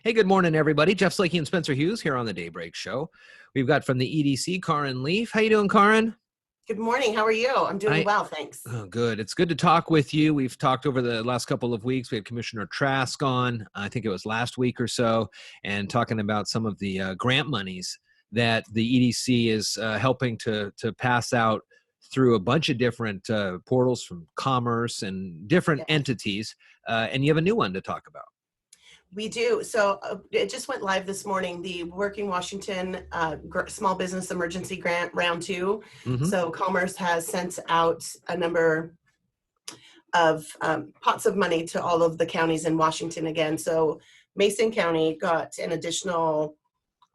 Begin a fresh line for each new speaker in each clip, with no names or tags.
Hey, good morning, everybody. Jeff Slakey and Spencer Hughes here on the Daybreak Show. We've got from the EDC, Karin Leaf. How you doing, Karin?
Good morning. How are you? I'm doing well, thanks.
Oh, good. It's good to talk with you. We've talked over the last couple of weeks. We had Commissioner Trask on, I think it was last week or so, and talking about some of the grant monies that the EDC is helping to pass out through a bunch of different portals from commerce and different
Yes,
entities. And you have a new one to talk about.
we do. So it just went live this morning, the Working Washington Small Business Emergency Grant Round 2.
Mm-hmm.
So Commerce has sent out a number of pots of money to all of the counties in Washington again. So Mason County got an additional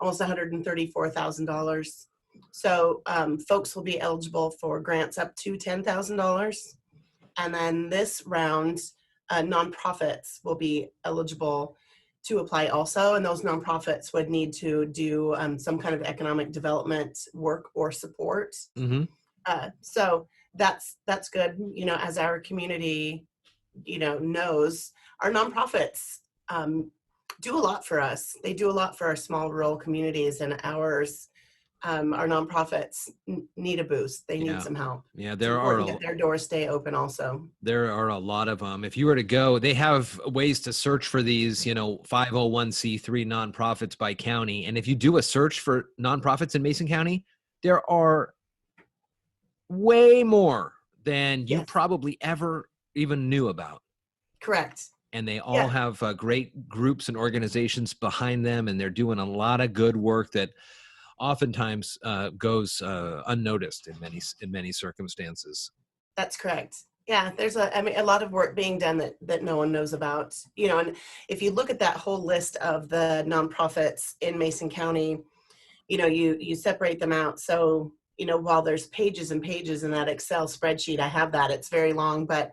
almost $134,000. So folks will be eligible for grants up to $10,000. And then this round, nonprofits will be eligible to apply also. And those nonprofits would need to do some kind of economic development work or support.
Mm-hmm.
So that's good. You know, as our community, knows, our nonprofits do a lot for us. They do a lot for our small rural communities, and our nonprofits need a boost. They need some help.
Yeah,
It's important that their doors stay open also.
there are a lot of them. If you were to go, they have ways to search for these, 501c3 nonprofits by county. And if you do a search for nonprofits in Mason County, there are way more than you probably ever even knew about.
Correct.
And they all have great groups and organizations behind them, and they're doing a lot of good work that oftentimes goes unnoticed in many circumstances.
That's correct. Yeah, there's a lot of work being done that no one knows about. And if you look at that whole list of the nonprofits in Mason County, you separate them out. So, while there's pages and pages in that Excel spreadsheet, I have that, it's very long, but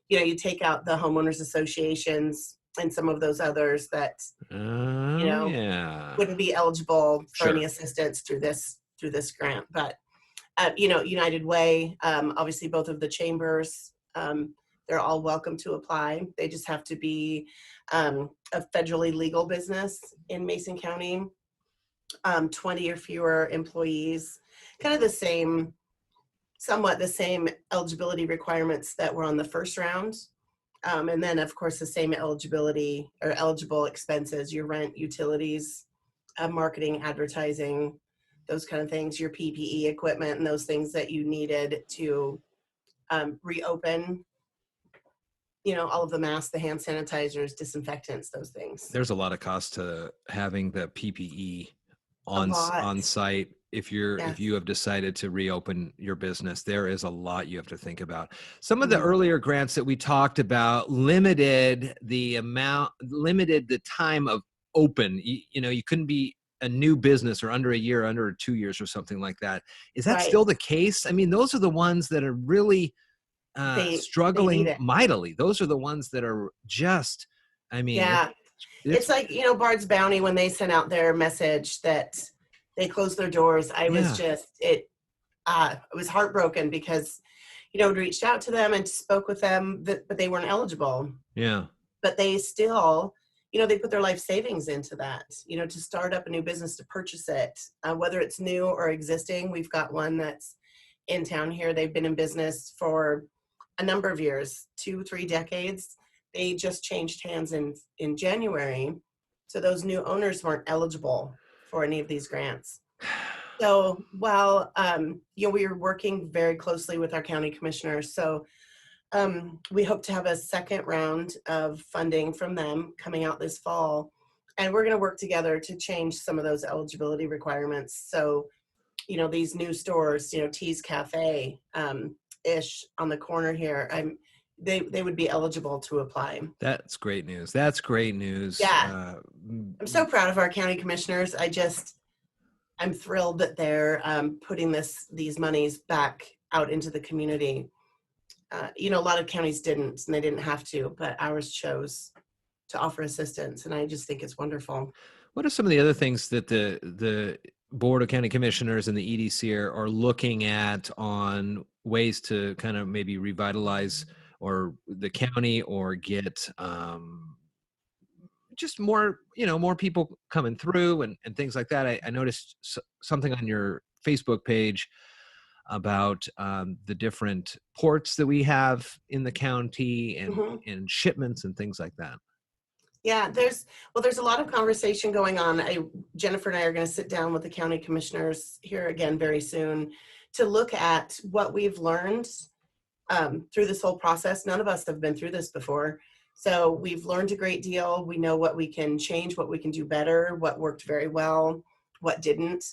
you take out the homeowners associations and some of those others that, wouldn't be eligible for any assistance through this grant. But, United Way, obviously both of the chambers, they're all welcome to apply. They just have to be a federally legal business in Mason County, 20 or fewer employees, kind of somewhat the same eligibility requirements that were on the first round. And then, of course, the same eligibility or eligible expenses, your rent, utilities, marketing, advertising, those kind of things, your PPE equipment, and those things that you needed to reopen, all of the masks, the hand sanitizers, disinfectants, those things.
There's a lot of cost to having the PPE on site. If you have decided to reopen your business, there is a lot you have to think about. Some of the earlier grants that we talked about limited the time of open. You couldn't be a new business or under a year, under 2 years or something like that. Is that still the case? I mean, those are the ones that are really struggling mightily. Those are the ones that are just,
it's like, Bard's Bounty, when they sent out their message that they closed their doors, I was I was heartbroken because, we reached out to them and spoke with them, but they weren't eligible.
Yeah.
But they still, they put their life savings into that, to start up a new business, to purchase it, whether it's new or existing. We've got one that's in town here. They've been in business for a number of years, 2-3 decades. They just changed hands in January. So those new owners weren't eligible for any of these grants. So while, we are working very closely with our county commissioners. So we hope to have a second round of funding from them coming out this fall. And we're going to work together to change some of those eligibility requirements. So, these new stores, Tea's Cafe, ish on the corner here, they would be eligible to apply.
That's great news.
Yeah. I'm so proud of our county commissioners. I'm thrilled that they're putting these monies back out into the community. A lot of counties didn't, and they didn't have to, but ours chose to offer assistance, and I just think it's wonderful.
What are some of the other things that the Board of County Commissioners and the EDC are looking at on ways to kind of maybe revitalize or the county or get just more, more people coming through and things like that. I noticed something on your Facebook page about the different ports that we have in the county and shipments and things like that.
Yeah, there's a lot of conversation going on. Jennifer and I are going to sit down with the county commissioners here again very soon to look at what we've learned through this whole process. None of us have been through this before. So we've learned a great deal. We know what we can change, what we can do better, what worked very well, what didn't.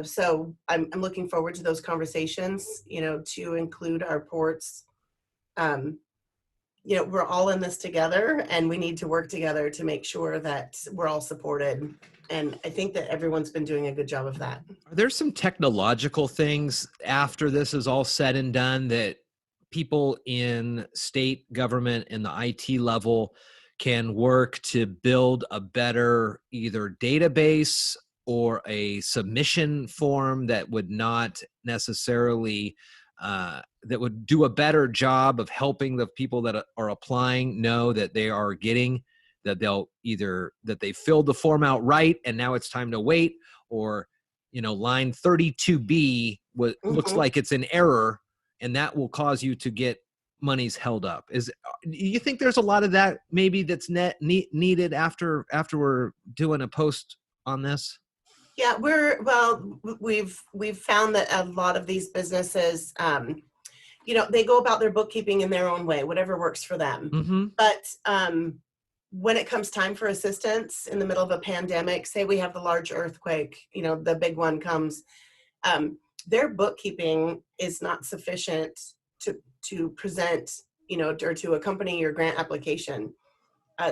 So I'm looking forward to those conversations, to include our ports. We're all in this together, and we need to work together to make sure that we're all supported. And I think that everyone's been doing a good job of that.
Are there some technological things after this is all said and done that people in state government and the IT level can work to build a better either database or a submission form that would not necessarily that would do a better job of helping the people that are applying know that they are getting, that that they filled the form out right and now it's time to wait, or line 32B looks like it's an error and that will cause you to get monies held up. Do you think there's a lot of that maybe that's needed after we're doing a post on this?
Yeah, we've found that a lot of these businesses, they go about their bookkeeping in their own way, whatever works for them. But when it comes time for assistance in the middle of a pandemic, say we have the large earthquake, the big one comes, their bookkeeping is not sufficient to present, or to accompany your grant application.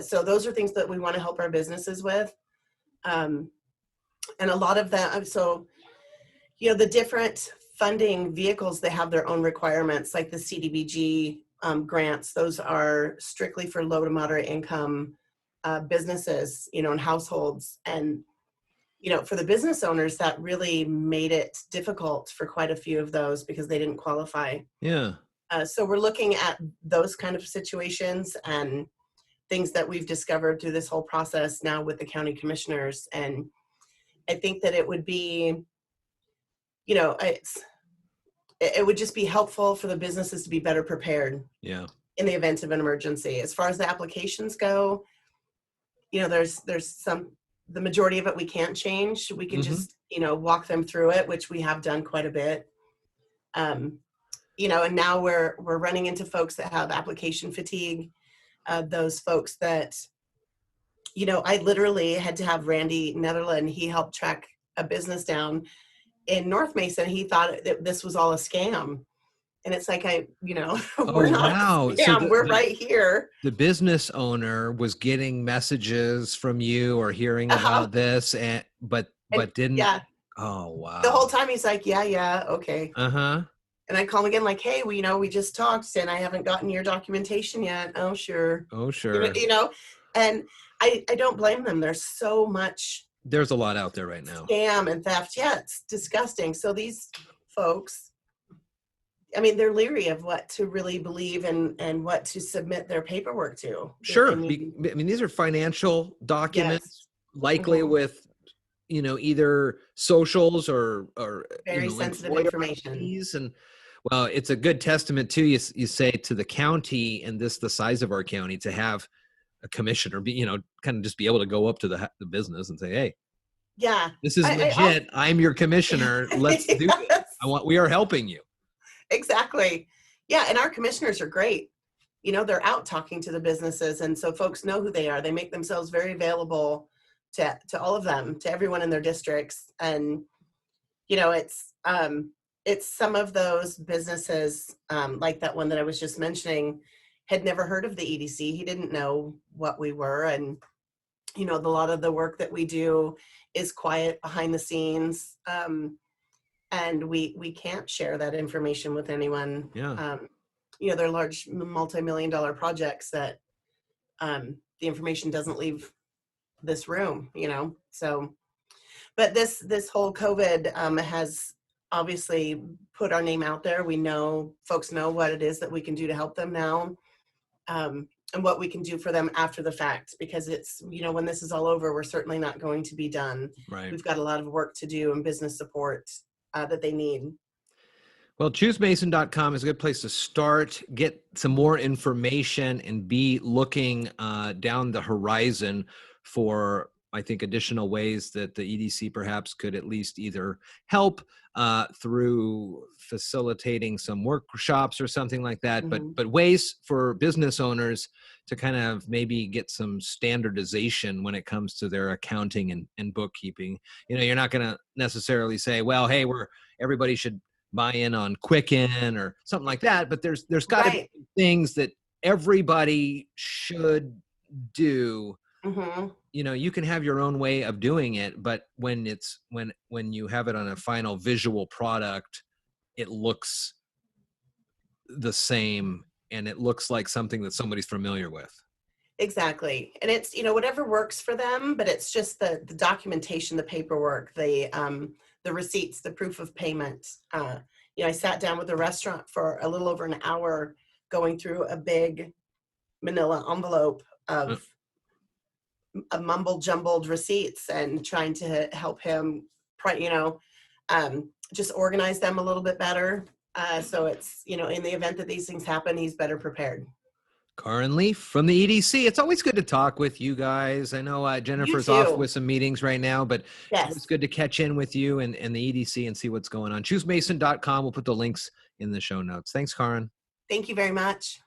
So those are things that we want to help our businesses with. And a lot of that, so, the different funding vehicles, they have their own requirements, like the CDBG grants. Those are strictly for low to moderate income businesses, and households. And, for the business owners, that really made it difficult for quite a few of those because they didn't qualify.
Yeah.
So we're looking at those kind of situations and things that we've discovered through this whole process now with the county commissioners. And I think that it would be, it would just be helpful for the businesses to be better prepared.
Yeah.
In the event of an emergency. As far as the applications go, there's the majority of it we can't change. We can just, walk them through it, which we have done quite a bit. And now we're running into folks that have application fatigue. Those folks that, I literally had to have Randy Netherland, he helped track a business down in North Mesa. He thought that this was all a scam. And it's like, we're not a scam. So we're right here.
The business owner was getting messages from you or hearing about this, but didn't.
Yeah.
Oh, wow.
The whole time he's like, yeah, okay.
Uh-huh.
And I call him again, like, hey, we just talked and I haven't gotten your documentation yet. Oh, sure. And I don't blame them. There's a
lot out there right now.
Scam and theft. Yeah, it's disgusting. So these folks, they're leery of what to really believe and what to submit their paperwork to.
Sure. These are financial documents, likely with, either socials or
very sensitive information.
And well, it's a good testament too, you say, to the county and the size of our county to have a commissioner be, kind of just be able to go up to the business and say, hey,
yeah,
this is legit. I'm your commissioner. Let's do this. We are helping you.
Exactly. Yeah. And our commissioners are great. They're out talking to the businesses. And so folks know who they are. They make themselves very available to all of them, to everyone in their districts. And, it's some of those businesses, like that one that I was just mentioning, had never heard of the EDC. He didn't know what we were. And, a lot of the work that we do is quiet behind the scenes. And we can't share that information with anyone.
Yeah.
They're large multi-million-dollar projects that the information doesn't leave this room, so, but this whole COVID has obviously put our name out there. We know folks know what it is that we can do to help them now. and what we can do for them after the fact, because it's, when this is all over, we're certainly not going to be done.
Right.
We've got a lot of work to do and business support that they need.
Well, choosemason.com is a good place to start, get some more information, and be looking down the horizon for, I think, additional ways that the EDC perhaps could at least either help through facilitating some workshops or something like that, but ways for business owners to kind of maybe get some standardization when it comes to their accounting and bookkeeping. You're not going to necessarily say, well, hey, everybody should buy in on Quicken or something like that, but there's got to be things that everybody should do. You can have your own way of doing it, but when you have it on a final visual product, it looks the same and it looks like something that somebody's familiar with.
Exactly. And it's, whatever works for them, but it's just the documentation, the paperwork, the receipts, the proof of payment. I sat down with the restaurant for a little over an hour going through a big manila envelope of mumble jumbled receipts and trying to help him, just organize them a little bit better. So it's, in the event that these things happen, he's better prepared.
Karin Leaf from the EDC. It's always good to talk with you guys. I know Jennifer's off with some meetings right now, but it's good to catch in with you and the EDC and see what's going on. ChooseMason.com. We'll put the links in the show notes. Thanks, Karin.
Thank you very much.